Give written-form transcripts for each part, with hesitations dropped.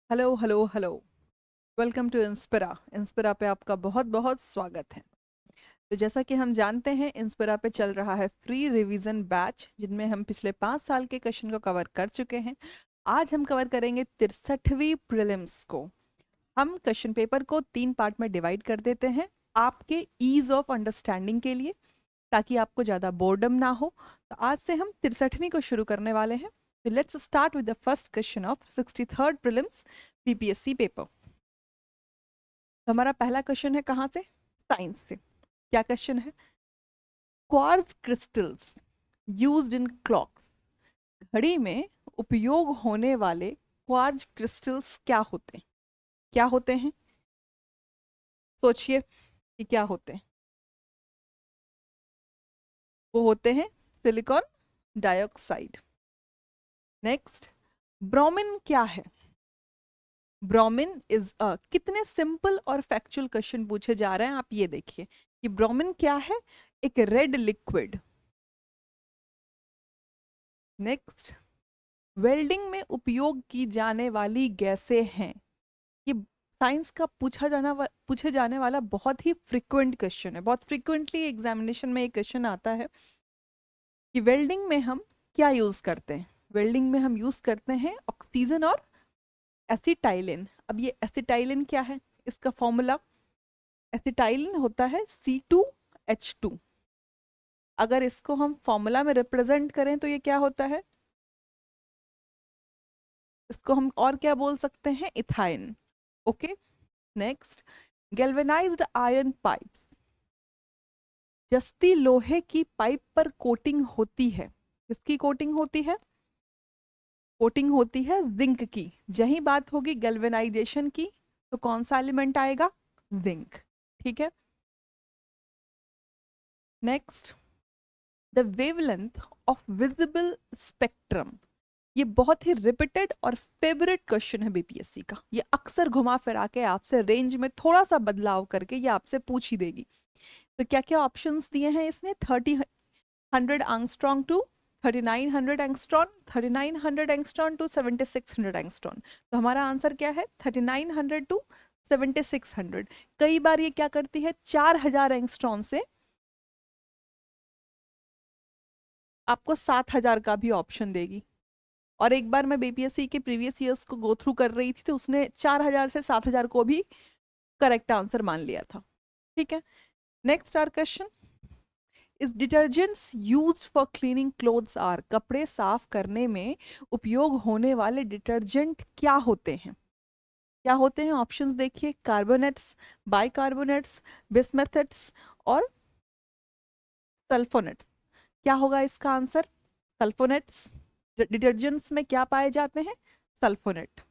Hello hello hello. Welcome to Inspira. Inspira पे आपका बहुत बहुत स्वागत है। तो जैसा कि हम जानते हैं, इंस्पिरा पे चल रहा है फ्री रिवीजन बैच, जिनमें हम पिछले 5 साल के क्वेश्चन को कवर कर चुके हैं। आज हम कवर करेंगे 63वीं प्रीलिम्स को। हम क्वेश्चन पेपर को 3 पार्ट में डिवाइड कर देते हैं आपके ईज ऑफ अंडरस्टैंडिंग के लिए, ताकि आपको ज़्यादा बोर्डम ना हो। तो आज से हम 63वीं को शुरू करने वाले हैं। तो let's start with the first question of 63rd prelims BPSC paper. तो हमारा पहला क्वेश्चन है कहाँ से? साइंस से। क्या क्वेश्चन है? Quartz crystals used in clocks. घड़ी में उपयोग होने वाले क्वार्ट्ज क्रिस्टल्स क्या होते हैं? क्या होते हैं? सोचिए कि क्या होते हैं। वो होते हैं सिलिकॉन डाइऑक्साइड। नेक्स्ट, ब्रोमीन क्या है? ब्रोमीन इज अ, कितने सिंपल और फैक्चुअल क्वेश्चन पूछे जा रहे हैं, आप ये देखिए कि ब्रोमीन क्या है। एक रेड लिक्विड। नेक्स्ट, वेल्डिंग में उपयोग की जाने वाली गैसें हैं। ये साइंस का पूछे जाने वाला बहुत ही फ्रिक्वेंट क्वेश्चन है। बहुत फ्रिक्वेंटली एग्जामिनेशन में एक क्वेश्चन आता है कि वेल्डिंग में हम क्या यूज करते हैं। वेल्डिंग में हम यूज करते हैं ऑक्सीजन और एसिटाइलिन। अब ये एसिटाइलिन क्या है? इसका फॉर्मूला, एसिटाइलिन होता है C2H2। अगर इसको हम फॉर्मूला में रिप्रेजेंट करें तो ये क्या होता है? इसको हम और क्या बोल सकते हैं? Ethyne. Okay. Next, galvanised iron pipes. जस्ती लोहे की पाइप पर कोटिंग होती है। किसकी कोटिंग होती है? कोटिंग होती है जिंक की। जही बात होगी गैल्वेनाइजेशन की, तो कौन सा एलिमेंट आएगा? जिंक। ठीक है। Next, the wavelength of visible spectrum. ये बहुत ही रिपीटेड और फेवरेट क्वेश्चन है बीपीएससी का। ये अक्सर घुमा फिरा के आपसे रेंज में थोड़ा सा बदलाव करके ये आपसे पूछ ही देगी। तो क्या क्या ऑप्शंस दिए हैं इसने? 30 100 angstrom to 3900 angstrom, 3900 angstrom to 7600 angstrom. तो हमारा आंसर क्या है? 3900 टू 7600। कई बार ये क्या करती है, 4000 एंगस्ट्रॉन से आपको 7000 का भी ऑप्शन देगी। और एक बार मैं बीपीएससी के प्रीवियस ईयर्स को गो थ्रू कर रही थी, तो उसने 4000 से 7000 को भी करेक्ट आंसर मान लिया था। ठीक है। Next our question is detergents used for cleaning clothes are. कपड़े साफ करने में उपयोग होने वाले डिटर्जेंट क्या होते हैं? क्या होते हैं? ऑप्शंस देखिए, कार्बोनेट्स, बाइकार्बोनेट्स, बिस्मेथेट्स और सल्फोनेट्स। क्या होगा इसका आंसर? सल्फोनेट्स। डिटर्जेंट्स में क्या पाए जाते हैं? सल्फोनेट।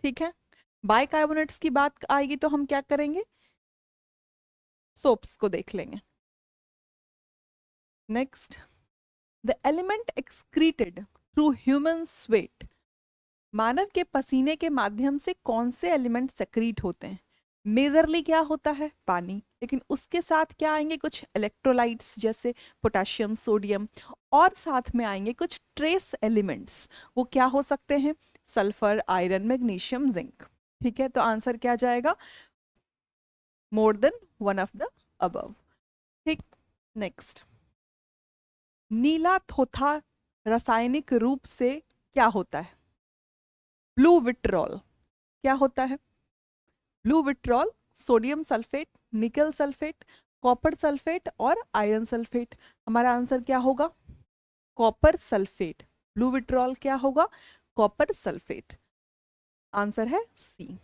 ठीक है। बाइकार्बोनेट्स की बात आएगी तो हम क्या करेंगे? सोप्स को देख लेंगे। Next, the element excreted through human sweat. मानव के पसीने के माध्यम से कौन से एलिमेंट सेक्रीट होते हैं? मेजरली क्या होता है? पानी। लेकिन उसके साथ क्या आएंगे? कुछ इलेक्ट्रोलाइट्स जैसे पोटेशियम, सोडियम, और साथ में आएंगे कुछ ट्रेस एलिमेंट्स। वो क्या हो सकते हैं? Sulphur, iron, magnesium, zinc. ठीक है। तो आंसर क्या जाएगा? More than one of the above. ठीक। नेक्स्ट, नीला थोथा रासायनिक रूप से क्या होता है? Blue vitriol. क्या होता है? ब्लू विट्रॉल सोडियम सल्फेट, निकल सल्फेट, कॉपर सल्फेट और आयरन सल्फेट। हमारा आंसर क्या होगा? Copper sulphate. ब्लू विट्रॉल क्या होगा? Copper sulphate. आंसर है C.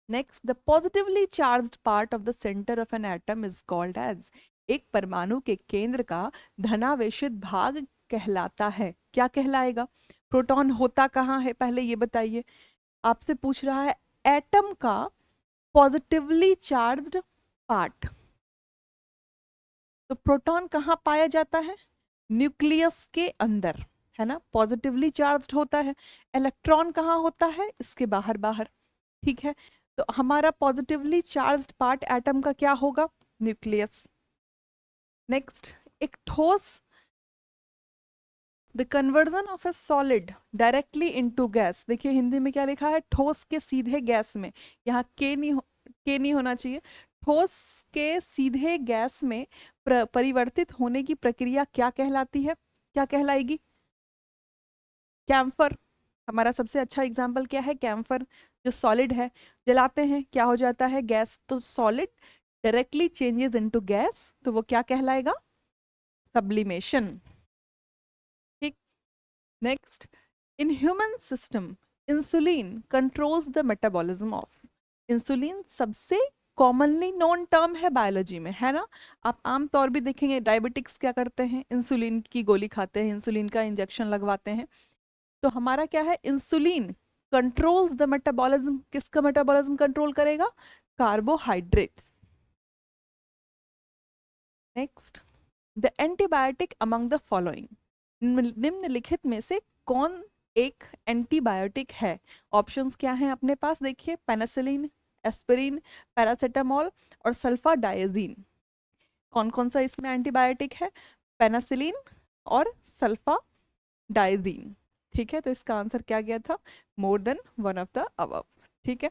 Next, the positively charged part of the centre of an atom is called as. एक परमाणु के केंद्र का धनावेशित भाग कहलाता है। क्या कहलाएगा? प्रोटॉन होता कहाँ है पहले ये बताइए। आपसे पूछ रहा है एटम का पॉजिटिवली चार्ज्ड पार्ट। तो प्रोटॉन कहाँ पाया जाता है? न्यूक्लियस के अंदर, है ना, पॉजिटिवली चार्ज्ड होता है। इलेक्ट्रॉन कहाँ होता है? इसके बाहर बाहर। ठीक है। तो हमारा पॉजिटिवली चार्ज्ड पार्ट एटम का क्या होगा? न्यूक्लियस। नेक्स्ट, एक ठोस the conversion of A solid directly into gas, देखिए हिंदी में क्या लिखा है, ठोस के सीधे गैस में, यहाँ के नहीं होना चाहिए, ठोस के सीधे गैस में परिवर्तित होने की प्रक्रिया क्या कहलाती है, क्या कहलाएगी? कैम्फर। हमारा सबसे अच्छा एग्जाम्पल क्या है? कैम्फर। जो सॉलिड है, जलाते हैं क्या हो जाता है? गैस। तो solid directly changes into gas, तो वो क्या कहलाएगा? सब्लिमेशन। ठीक। Next, in human system insulin controls the metabolism of, insulin सबसे कॉमनली नोन टर्म है बायोलॉजी में, है ना? आप आम तौर भी देखेंगे डायबिटिक्स क्या करते हैं, इंसुलिन की गोली खाते हैं, इंसुलिन का इंजेक्शन लगवाते हैं। तो हमारा क्या है? इंसुलिन कंट्रोल्स द मेटाबॉलिज्म, किसका मेटाबॉलिज्म कंट्रोल करेगा? Carbohydrates. Next, the antibiotic among the following, निम्नलिखित में से कौन एक एंटीबायोटिक है? ऑप्शंस क्या हैं अपने पास? देखिए, पेनिसिलिन, एस्पिरिन, पैरासीटामोल और सल्फाडाइजीन। कौन कौन सा इसमें एंटीबायोटिक है? पेनिसिलिन और सल्फाडाइजीन। ठीक है, तो इसका आंसर क्या गया था? मोर than one of the above. ठीक है।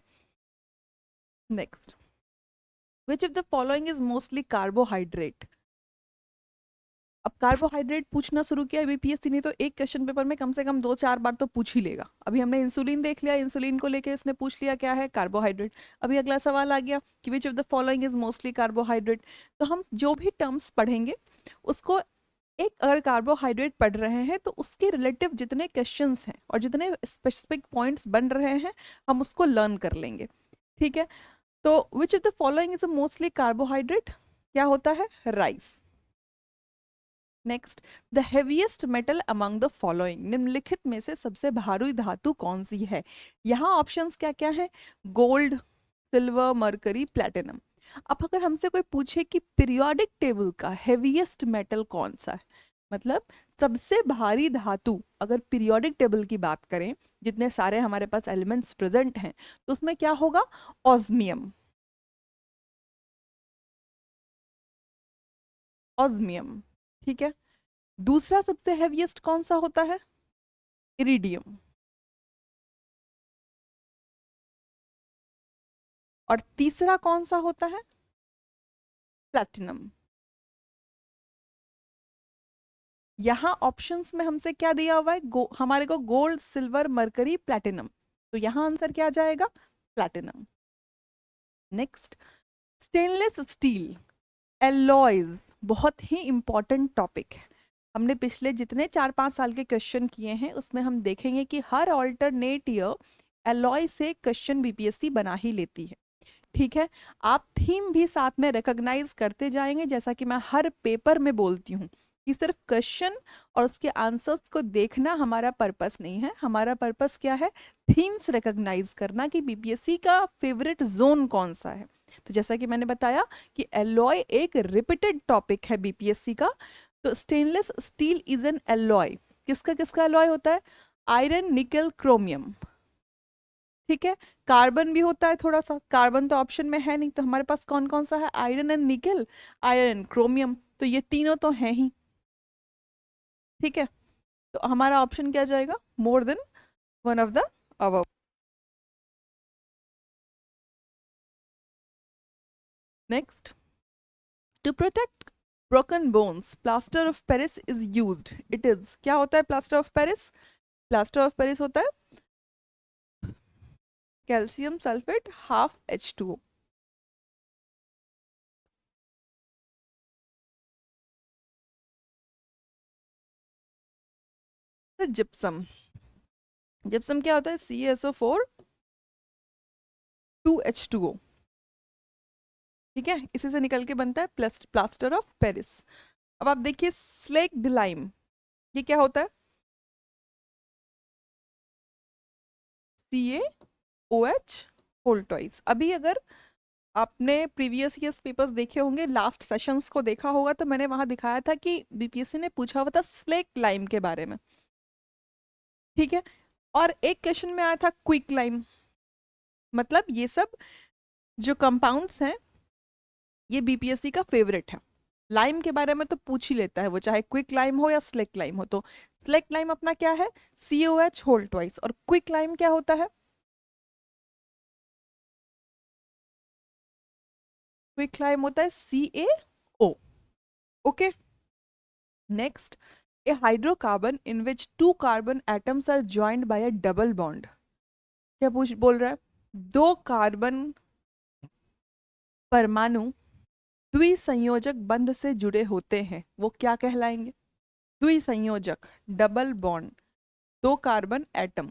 Next, which of the following is mostly carbohydrate? अब कार्बोहाइड्रेट पूछना शुरू किया बीपीएससी ने, तो एक क्वेश्चन पेपर में कम से कम 2-4 बार तो पूछ ही लेगा। अभी हमने इंसुलिन देख लिया, इंसुलिन को लेके इसने पूछ लिया क्या है? कार्बोहाइड्रेट। अभी अगला सवाल आ गया कि which of the following is mostly carbohydrate. तो हम जो भी टर्म्स पढ़ेंगे उसको, एक अगर कार्बोहाइड्रेट पढ़ रहे हैं तो उसके रिलेटिव जितने क्वेश्चंस हैं और जितने स्पेसिफिक पॉइंट्स बन रहे हैं हम उसको लर्न कर लेंगे। ठीक है, तो which of the following is mostly carbohydrate, क्या होता है? Rice. Next, the heaviest metal among the following, निम्नलिखित में से सबसे भारी धातु कौन सी है? यहाँ ऑप्शंस क्या क्या है? Gold, silver, mercury, platinum. अब अगर हमसे कोई पूछे कि पीरियोडिक टेबल का हेवीएस्ट मेटल कौन सा है, मतलब सबसे भारी धातु, अगर पीरियोडिक टेबल की बात करें, जितने सारे हमारे पास एलिमेंट्स प्रेजेंट हैं, तो उसमें क्या होगा? ऑस्मियम। ऑस्मियम। ठीक है। दूसरा सबसे हैवीएस्ट कौन सा होता है? इरिडियम। और तीसरा कौन सा होता है? प्लैटिनम। यहाँ ऑप्शंस में हमसे क्या दिया हुआ है? हमारे को गोल्ड, सिल्वर, मरकरी, प्लैटिनम। तो यहाँ आंसर क्या जाएगा? Platinum. Next, stainless steel alloys, बहुत ही इंपॉर्टेंट टॉपिक है। हमने पिछले जितने 4-5 साल के क्वेश्चन किए हैं उसमें हम देखेंगे कि हर ऑल्टरनेट ईयर एलॉय से क्वेश्चन बीपीएससी बना ही लेती है। ठीक है, आप थीम भी साथ में रिकॉग्नाइज करते जाएंगे, जैसा कि मैं हर पेपर में बोलती हूँ कि सिर्फ क्वेश्चन और उसके आंसर्स को देखना हमारा पर्पस नहीं है। हमारा पर्पस क्या है? थीम्स रिकॉग्नाइज करना कि बीपीएससी का फेवरेट जोन कौन सा है। तो जैसा कि मैंने बताया कि एलॉय एक रिपीटेड टॉपिक है बीपीएससी का, तो stainless steel is an alloy. किसका किसका एलॉय होता है? आयरन, निकल, क्रोमियम। ठीक है, कार्बन भी होता है थोड़ा सा, कार्बन तो ऑप्शन में है नहीं, तो हमारे पास कौन कौन सा है? आयरन एंड निकल, आयरन एंड क्रोमियम, तो ये तीनों तो हैं ही। ठीक है, तो हमारा ऑप्शन क्या जाएगा? More than one of the above. Next, to protect broken bones plaster of Paris is used, it is, क्या होता है plaster of Paris? Plaster of Paris होता है calcium sulphate half H2O। Gypsum, gypsum क्या होता है? CaSO4 2H2O। ठीक है, इसी से निकल के बनता है प्लास्टर ऑफ पेरिस। अब आप देखिए स्लेक लाइम, ये क्या होता है? CaOH whole twice. अभी अगर आपने प्रीवियस ईयर्स पेपर्स देखे होंगे, लास्ट सेशंस को देखा होगा, तो मैंने वहां दिखाया था कि बीपीएससी ने पूछा हुआ था स्लेक लाइम के बारे में। ठीक है, और एक क्वेश्चन में आया था क्विक लाइम। मतलब ये सब जो कंपाउंड्स हैं ये बीपीएससी का फेवरेट है। लाइम के बारे में तो पूछ ही लेता है वो, चाहे क्विक लाइम हो या स्लेक लाइम हो। तो स्लेक लाइम अपना क्या है, COH होल ट्वाइस, और क्विक लाइम क्या होता है, क्विक लाइम होता है CaO। Okay, next, a hydrocarbon in which two carbon atoms are joined by a double bond. क्या पूछ बोल रहा है, दो कार्बन परमाणु द्विसंयोजक बंध से जुड़े होते हैं, वो क्या कहलाएंगे, द्विसंयोजक, डबल बॉन्ड, दो कार्बन एटम,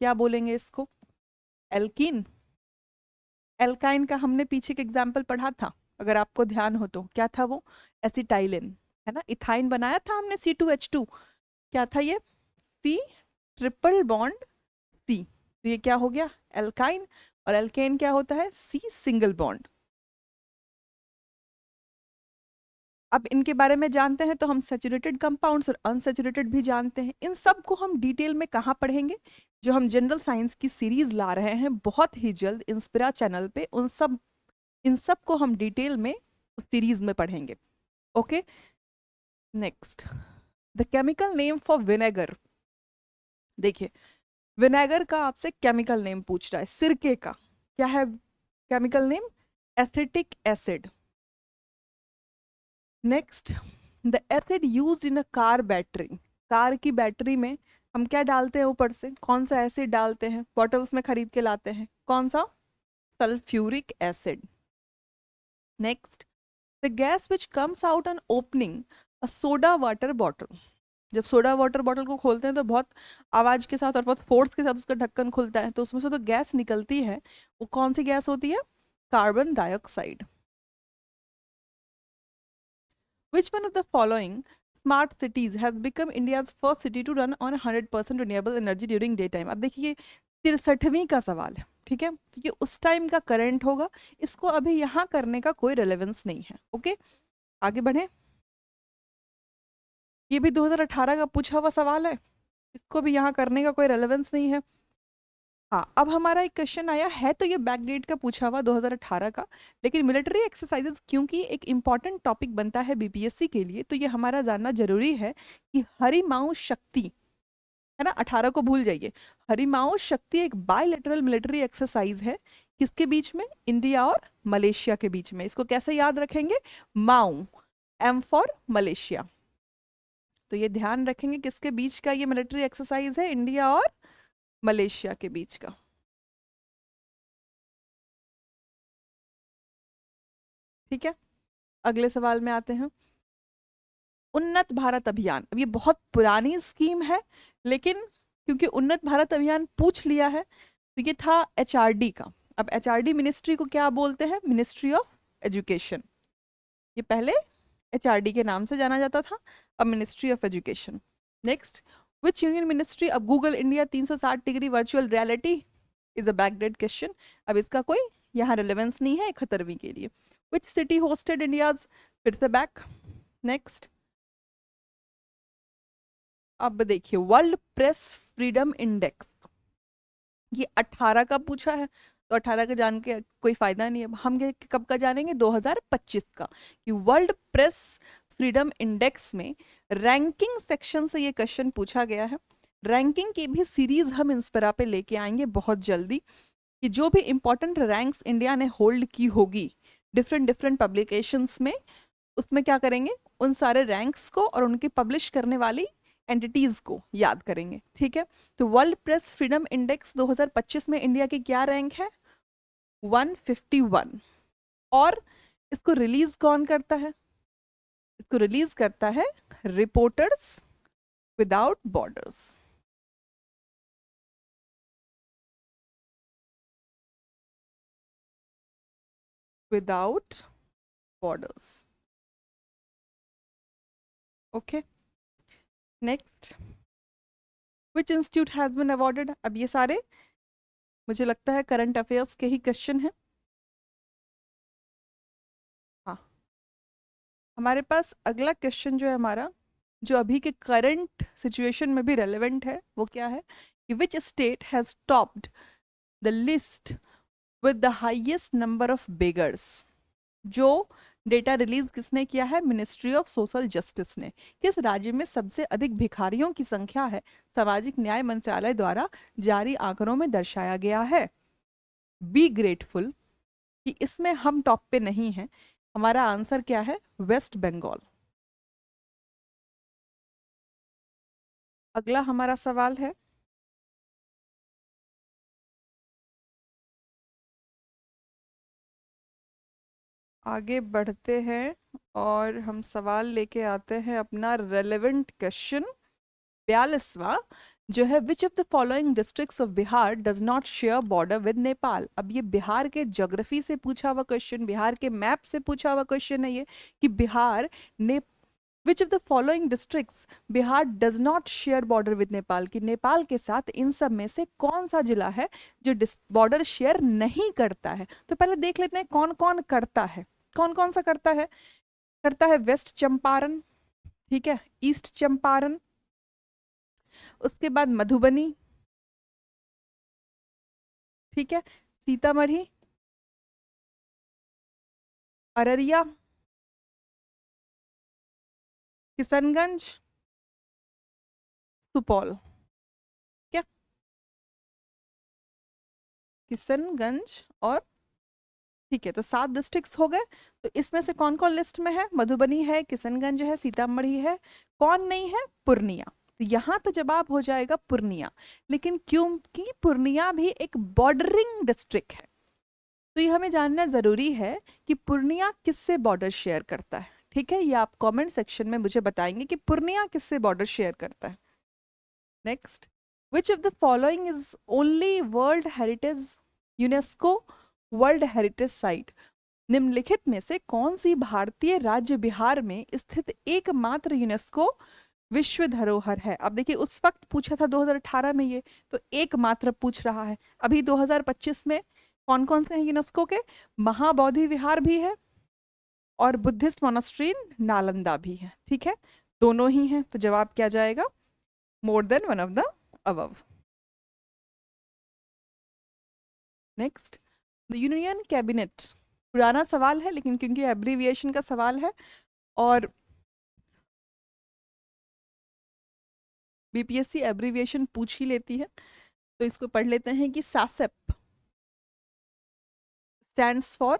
क्या बोलेंगे इसको, एल्कीन। एल्काइन का हमने पीछे एक एग्जाम्पल पढ़ा था, अगर आपको ध्यान हो तो, क्या था वो, एसिटाइलिन, है ना, इथाइन बनाया था हमने C2H2, क्या था ये, C ट्रिपल बॉन्ड C, तो ये क्या हो गया, एल्काइन। और एल्केन क्या होता है, C सिंगल बॉन्ड। अब इनके बारे में जानते हैं तो हम सैचुरेटेड कंपाउंड्स और अनसैचुरेटेड भी जानते हैं। इन सब को हम डिटेल में कहाँ पढ़ेंगे, जो हम जनरल साइंस की सीरीज ला रहे हैं बहुत ही जल्द इंस्पिरा चैनल पे, इन सब को हम डिटेल में उस सीरीज में पढ़ेंगे। Okay, next, the chemical name for vinegar. देखिए, विनेगर का आपसे केमिकल नेम पूछ रहा है, सिरके का क्या है chemical name, acetic acid. Next, the acid used in a car battery, car की बैटरी में हम क्या डालते हैं ऊपर से, कौन सा एसिड डालते हैं, बॉटल्स में खरीद के लाते हैं, कौन सा, sulphuric acid. Next, the gas which comes out on opening a soda water bottle. जब सोडा वाटर बॉटल को खोलते हैं तो बहुत आवाज के साथ और बहुत फोर्स के साथ उसका ढक्कन खुलता है, तो उसमें से तो गैस निकलती है, वो कौन सी गैस होती है, carbon dioxide. Which one of the following smart cities has become India's first city to run on 100% renewable energy during daytime? अब देखिए 63वीं का सवाल है, ठीक है, तो ये उस टाइम का करंट होगा, इसको अभी यहाँ करने का कोई रेलेवेंस नहीं है। ओके, आगे बढ़े, ये भी 2018 का पूछा हुआ सवाल है, इसको भी यहाँ करने का कोई रेलेवेंस नहीं है। हाँ, अब हमारा एक क्वेश्चन आया है, तो ये बैकडेट का पूछा हुआ 2018 का, लेकिन मिलिट्री एक्सरसाइजेस क्योंकि एक इंपॉर्टेंट टॉपिक बनता है बीपीएससी के लिए, तो ये हमारा जानना जरूरी है कि हरिमाऊ शक्ति, है ना, 18 को भूल जाइए, हरिमाऊ शक्ति एक बायलैटरल मिलिट्री एक्सरसाइज है, किसके बीच में, इंडिया और मलेशिया के बीच में। इसको कैसे याद रखेंगे, माऊ, M फॉर मलेशिया। तो ये ध्यान रखेंगे किसके बीच का ये मिलिट्री एक्सरसाइज है, इंडिया और मलेशिया के बीच का। ठीक है, अगले सवाल में आते हैं, उन्नत भारत अभियान। अब ये बहुत पुरानी स्कीम है, लेकिन क्योंकि उन्नत भारत अभियान पूछ लिया है, तो ये था HRD का। अब HRD मिनिस्ट्री को क्या बोलते हैं, मिनिस्ट्री ऑफ एजुकेशन। ये पहले HRD के नाम से जाना जाता था, अब ministry of education. Next, which union ministry, अब Google India 360 degree virtual reality is a backdate question, अब इसका कोई यहाँ रिलेवेंस नहीं है 71वीं के लिए। विच सिटी होस्टेड इंडियाज, फिर से बैक। नेक्स्ट, अब देखिए, वर्ल्ड प्रेस फ्रीडम इंडेक्स, ये 18 का पूछा है, तो 18 का जान के कोई फायदा नहीं है, हम कब का जानेंगे, 2025 का, कि वर्ल्ड प्रेस फ्रीडम इंडेक्स में रैंकिंग सेक्शन से ये क्वेश्चन पूछा गया है। रैंकिंग की भी सीरीज हम इंस्पिरा पे लेके आएंगे बहुत जल्दी, कि जो भी इंपॉर्टेंट रैंक्स इंडिया ने होल्ड की होगी डिफरेंट डिफरेंट पब्लिकेशंस में, उसमें क्या करेंगे, उन सारे रैंक्स को और उनकी पब्लिश करने वाली एंटिटीज को याद करेंगे। ठीक है, तो वर्ल्ड प्रेस फ्रीडम इंडेक्स 2025 में इंडिया की क्या रैंक है, 151। और इसको रिलीज कौन करता है, इसको रिलीज करता है reporters without borders. Without borders. Okay, next, which institute has been awarded. अब ये सारे मुझे लगता है करंट अफेयर्स के ही क्वेश्चन हैं। हाँ, हमारे पास अगला क्वेश्चन जो है हमारा, जो अभी के करंट सिचुएशन में भी रेलेवेंट है, वो क्या है, कि which state has topped the list with the highest number of beggars. जो डेटा रिलीज किसने किया है? मिनिस्ट्री ऑफ सोशल जस्टिस ने। किस राज्य में सबसे अधिक भिखारियों की संख्या है? सामाजिक न्याय मंत्रालय द्वारा जारी आंकड़ों में दर्शाया गया है। बी ग्रेटफुल कि इसमें हम टॉप पे नहीं हैं। हमारा आंसर क्या है? वेस्ट बंगाल। अगला हमारा सवाल है, आगे बढ़ते हैं और हम सवाल लेके आते हैं अपना रेलेवेंट क्वेश्चन 42वां, जो है which of the following districts of Bihar does not share border with Nepal. अब ये बिहार के ज्योग्राफी से पूछा हुआ क्वेश्चन, बिहार के मैप से पूछा हुआ क्वेश्चन है ये, कि बिहार ने which of the following districts Bihar does not share border with Nepal, कि नेपाल के साथ इन सब में से कौन सा जिला है जो बॉर्डर शेयर नहीं करता है। तो पहले देख लेते हैं कौन कौन करता है। कौन कौन सा करता है? करता है वेस्ट चंपारण, ठीक है, ईस्ट चंपारण, उसके बाद मधुबनी, ठीक है, सीतामढ़ी, अररिया, किशनगंज, सुपौल। क्या? किशनगंज और, ठीक है, तो 7 डिस्ट्रिक्ट्स हो गए। तो इसमें से कौन कौन लिस्ट में है? मधुबनी है, किशनगंज है, सीतामढ़ी है, कौन नहीं है? पूर्णिया। तो यहाँ तो जवाब हो जाएगा पूर्णिया। लेकिन क्योंकि पूर्णिया भी एक बॉर्डरिंग डिस्ट्रिक्ट है, तो ये हमें जानना जरूरी है कि पूर्णिया किससे बॉर्डर शेयर करता है। ठीक है, ये आप कमेंट सेक्शन में मुझे बताएंगे कि पूर्णिया किससे बॉर्डर शेयर करता है। Next, which of the following is only world heritage UNESCO world heritage site. निम्नलिखित में से कौन सी भारतीय राज्य बिहार में स्थित एकमात्र यूनेस्को विश्व धरोहर है? अब देखिए, उस वक्त पूछा था 2018 में ये, तो एकमात्र पूछ रहा है। अभी 2025 में कौन कौन से हैं यूनेस्को के? महाबोधि विहार भी है और बुद्धिस्ट मोनास्ट्री नालंदा भी है। ठीक है, दोनों ही हैं, तो जवाब क्या जाएगा? More than one of the above. Next, the union cabinet, पुराना सवाल है लेकिन क्योंकि एब्रीविएशन का सवाल है और बीपीएससी एब्रीविएशन पूछ ही लेती है, तो इसको पढ़ लेते हैं कि SACEP stands for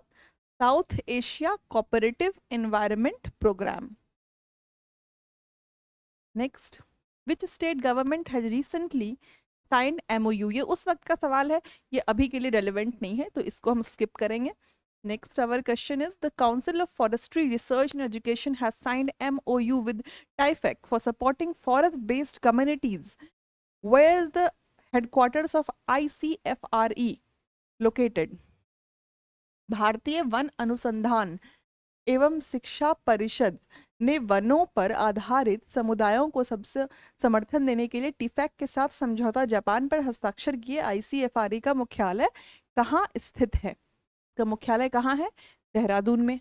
South Asia cooperative environment programme. Next, which state government has recently signed MOU. ये उस वक्त का सवाल है, ये अभी के लिए रेलिवेंट नहीं है, तो इसको हम स्किप करेंगे। Next our question is the council of forestry research and education has signed MOU with TRIFED for supporting forest based communities. Where is the headquarters of ICFRE located? भारतीय वन अनुसंधान एवं शिक्षा परिषद ने वनों पर आधारित समुदायों को सबसे समर्थन देने के लिए टिफैक के साथ समझौता जापान पर हस्ताक्षर किए। ICFRE का मुख्यालय कहाँ स्थित है? का मुख्यालय कहाँ है? देहरादून में।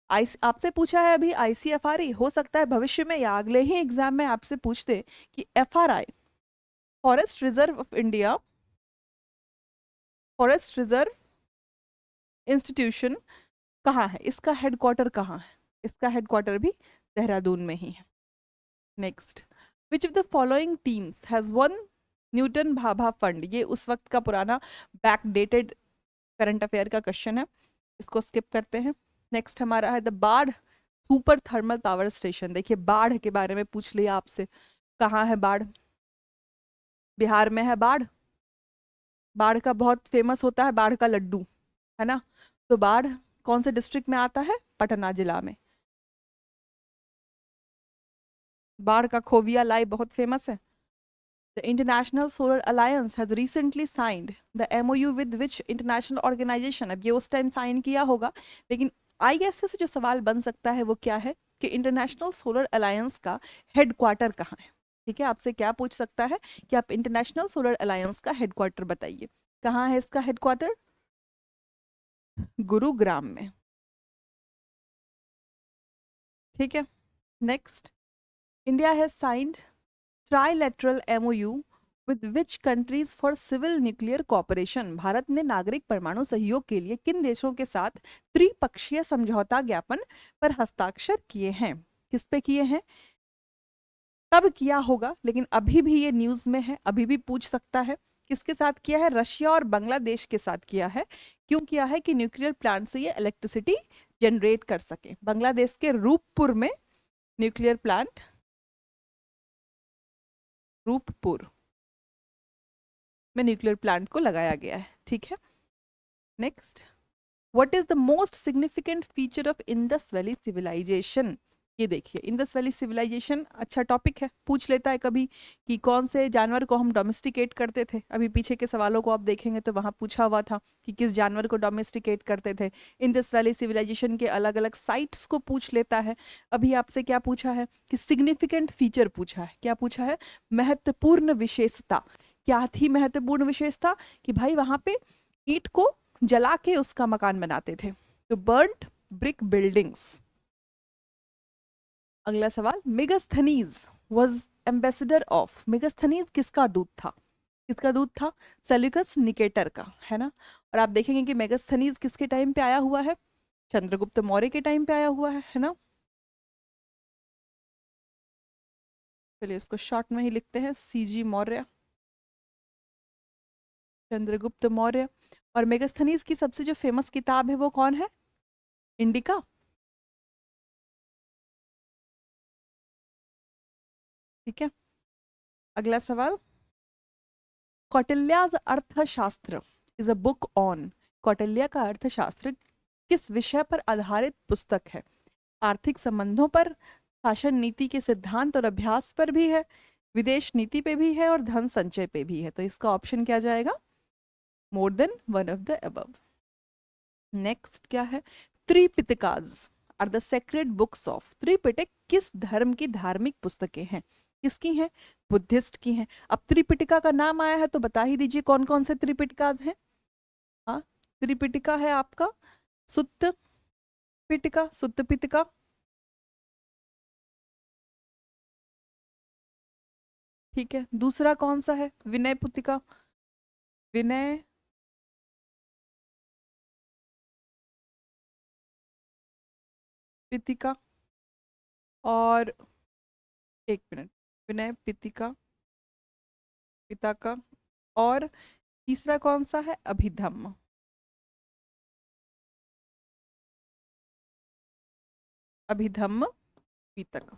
आपसे पूछा है अभी ICFRE, हो सकता है भविष्य में या अगले ही एग्जाम में आपसे पूछ दे कि FRI forest reserve of India, forest reserve institution कहाँ है, इसका हेडक्वार्टर कहाँ है? इसका हेडक्वार्टर भी देहरादून में ही है। Next, which of the following teams has one Newton Bhabha fund. ये उस वक्त का पुराना बैकडेटेड करंट अफेयर का क्वेश्चन है, इसको स्किप करते हैं। नेक्स्ट हमारा है द बाढ़ सुपर थर्मल पावर स्टेशन। देखिए, बाढ़ के बारे में पूछ लिया आपसे, कहाँ है बाढ़? बिहार में है बाढ़। बाढ़ का बहुत फेमस होता है बाढ़ का लड्डू, है ना? तो बाढ़ कौन से डिस्ट्रिक्ट में आता है? पटना जिला में। बाढ़ का खोविया लाई बहुत फेमस है। The International Solar Alliance has recently signed the MOU with which international organization? अब ये उस टाइम साइन किया होगा, लेकिन ISS से जो सवाल बन सकता है वो क्या है कि इंटरनेशनल सोलर अलायंस का हेडक्वार्टर कहाँ है। ठीक है, आपसे क्या पूछ सकता है कि आप इंटरनेशनल सोलर अलायंस का हेडक्वार्टर बताइए, कहाँ है इसका हेडक्वार्टर? गुरुग्राम में। ठीक है, next, India has signed trilateral MOU with which countries for civil nuclear cooperation, Bharat ने नागरिक परमाणु सहयोग के लिए किन देशों के साथ त्रिपक्षीय समझौता ज्ञापन पर हस्ताक्षर किए हैं? किस पे किए हैं? तब किया होगा, लेकिन अभी भी ये न्यूज में है, अभी भी पूछ सकता है। किसके साथ किया है? रशिया और बांग्लादेश के साथ किया है। क्यों किया है? कि न्यूक्लियर प्लांट से ये इलेक्ट्रिसिटी जनरेट कर सके। बांग्लादेश के रूपपुर में न्यूक्लियर प्लांट, रूपपुर में न्यूक्लियर प्लांट को लगाया गया है। ठीक है, next, what is the most significant feature of Indus valley civilisation? ये देखिए, इंडस वैली सिविलाइजेशन अच्छा टॉपिक है, पूछ लेता है कभी कि कौन से जानवर को हम डोमेस्टिकेट करते थे। अभी पीछे के सवालों को आप देखेंगे तो वहां पूछा हुआ था कि किस जानवर को डोमेस्टिकेट करते थे। इंडस वैली सिविलाइजेशन के अलग अलग साइट्स को पूछ लेता है। अभी आपसे क्या पूछा है? कि सिग्निफिकेंट फीचर पूछा है। क्या पूछा है? महत्वपूर्ण विशेषता। क्या थी महत्वपूर्ण विशेषता? कि भाई वहां पे ईंट को जला के उसका मकान बनाते थे, तो बर्न्ट ब्रिक बिल्डिंग्स। अगला सवाल, Megasthenes was ambassador of, Megasthenes किसका दूत था? किसका दूत था? सेल्यूकस निकेटर का, है ना। और आप देखेंगे कि मेगास्थनीज किसके टाइम पे आया हुआ है? चंद्रगुप्त मौर्य के टाइम पे आया हुआ है ना। चलिए इसको शॉर्ट में ही लिखते हैं, सीजी मौर्य, चंद्रगुप्त मौर्य। और मेगास्थनीज की सबसे जो फेमस किताब है वो कौन है? इंडिका। ठीक है, अगला सवाल, कौटिल्याज अर्थशास्त्र is a book on, Kautilya का अर्थशास्त्र किस विषय पर आधारित पुस्तक है? आर्थिक संबंधों पर, शासन नीति के सिद्धांत और अभ्यास पर भी है, विदेश नीति पे भी है और धन संचय पे भी है। तो इसका ऑप्शन क्या जाएगा? More than one of the above. Next क्या है? Tripitakas are the sacred books of, Tripitaka किस धर्म की धार्मिक पुस्तकें हैं? किसकी हैं? बुद्धिस्ट की हैं। अब त्रिपिटका का नाम आया है तो बता ही दीजिए कौन कौन से त्रिपिटकाज हैं। हाँ, त्रिपिटका है आपका सुत्त पिटका, सुत्त पिटका, ठीक है। दूसरा कौन सा है? विनय पुतिका, विनय पितिका। और एक मिनट, विनय पितिका, पिता का। और तीसरा कौन सा है? अभिधम्म, अभिधम्म पीतक।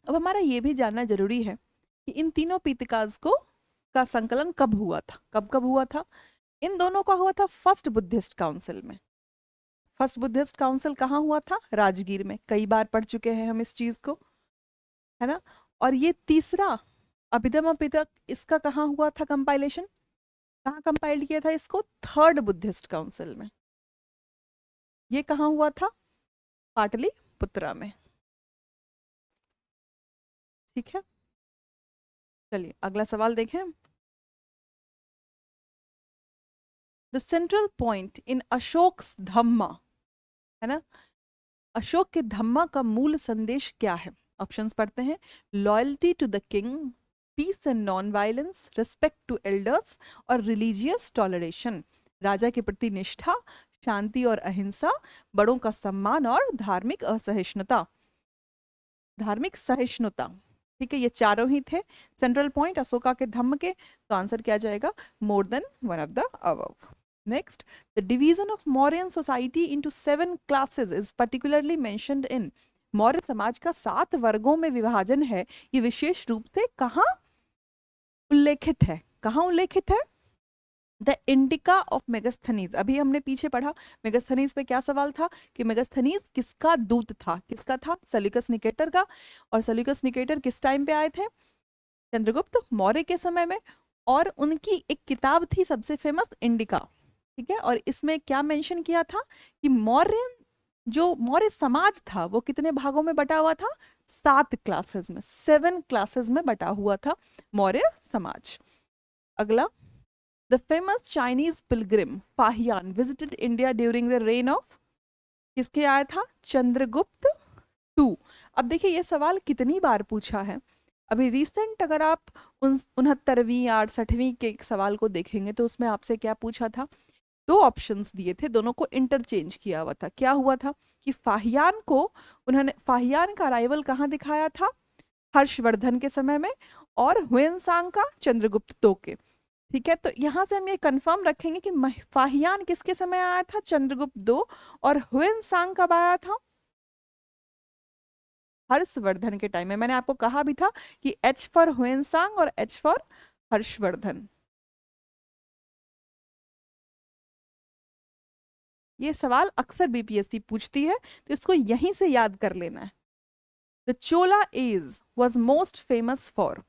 अब हमारा ये भी जानना जरूरी है कि इन तीनों पीतिकाज को का संकलन कब हुआ था? कब कब हुआ था? इन दोनों का हुआ था फर्स्ट बुद्धिस्ट काउंसिल में। फर्स्ट बुद्धिस्ट काउंसिल कहाँ हुआ था? राजगीर में। कई बार पढ़ चुके हैं हम इस चीज को, है ना। और ये तीसरा अभिधम्म पितक, इसका कहाँ हुआ था कंपाइलेशन? कहाँ कंपाइल किया था इसको? थर्ड बुद्धिस्ट काउंसिल में। ये कहाँ हुआ था? पाटलिपुत्रा में। ठीक है, चलिए अगला सवाल देखें। The central point in Ashoks धम्मा, है ना, अशोक के धम्मा का मूल संदेश क्या है? ऑप्शंस पढ़ते हैं। Loyalty to the king, peace and non violence, respect to elders और रिलीजियस टॉलरेशन। राजा के प्रति निष्ठा, शांति और अहिंसा, बड़ों का सम्मान और धार्मिक असहिष्णुता, धार्मिक सहिष्णुता। ठीक है, ये चारों ही थे सेंट्रल पॉइंट अशोका के धम्म के। तो आंसर क्या जाएगा? More than one of the above. Next, the division of Mauryan society into 7 classes is particularly mentioned in, Maurya समाज का 7 वर्गों में विभाजन है, ये विशेष रूप से कहाँ उल्लेखित है? कहाँ उल्लेखित है? The indica of Megasthenes. अभी हमने पीछे पढ़ा मेगास्थनीज पे क्या सवाल था कि मेगास्थनीज किसका दूत था? किसका था? सेल्यूकस निकेटर का। और सेल्यूकस निकेटर किस टाइम पे आए थे? चंद्रगुप्त मौर्य के समय में। और उनकी एक किताब थी सबसे फेमस, इंडिका। ठीक है, और इसमें क्या मेंशन किया था कि मौर्य जो मौर्य समाज था वो कितने भागों में बटा हुआ था? 7 क्लासेस में, 7 क्लासेस में बटा हुआ था मौर्य समाज। अगला, the famous Chinese Pilgrim Fahien visited India during the rain of, किसके आया था? चंद्रगुप्त टू। अब देखिए ये सवाल कितनी बार पूछा है अभी रिसेंट अगर आप 69वीं या 68वीं के एक सवाल को देखेंगे तो उसमें आपसे क्या पूछा था, दो ऑप्शंस दिए थे, दोनों को इंटरचेंज किया हुआ था। क्या हुआ था कि फाहियान को, उन्होंने फाहियान का अराइवल कहाँ दिखाया था, हर्षवर्धन के समय में, और ह्वेनसांग का चंद्रगुप्त दो के। ठीक है, तो यहाँ से हम ये कंफर्म रखेंगे कि फाहियान किसके समय आया था, चंद्रगुप्त दो, और ह्वेनसांग कब आया था, हर्षवर्धन के टाइम में। मैंने आपको कहा भी था कि एच फॉर ह्वेनसांग और एच फॉर हर्षवर्धन। ये सवाल अक्सर बीपीएससी पूछती है, तो इसको यहीं से याद कर लेना है। The Chola age was most famous for,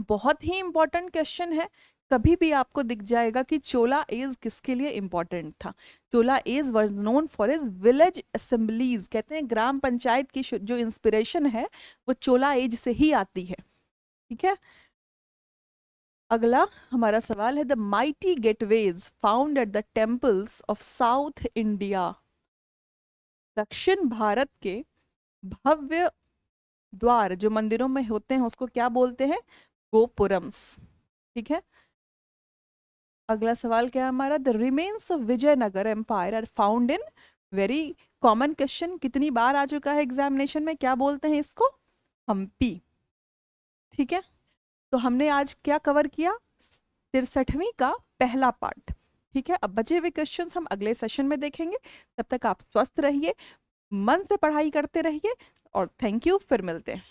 बहुत ही इंपॉर्टेंट क्वेश्चन है। कभी भी आपको दिख जाएगा कि चोला एज किसके लिए इंपॉर्टेंट था। Chola age was known for its village assemblies, कहते हैं ग्राम पंचायत की जो इंस्पिरेशन है वो चोला एज से ही आती है। ठीक है, अगला हमारा सवाल है, the mighty gateways found at the temples of south India, दक्षिण भारत के भव्य द्वार जो मंदिरों में होते हैं उसको क्या बोलते हैं, गोपुरम्स। ठीक है, अगला सवाल क्या है हमारा, the remains of Vijayanagar empire are found in, very common question, कितनी बार आ चुका है एग्जामिनेशन में, क्या बोलते हैं इसको, हम्पी। ठीक है, तो हमने आज क्या कवर किया, 63वीं का पहला पार्ट। ठीक है, अब बचे हुए क्वेश्चंस हम अगले सेशन में देखेंगे। तब तक आप स्वस्थ रहिए, मन से पढ़ाई करते रहिए, और थैंक यू, फिर मिलते हैं।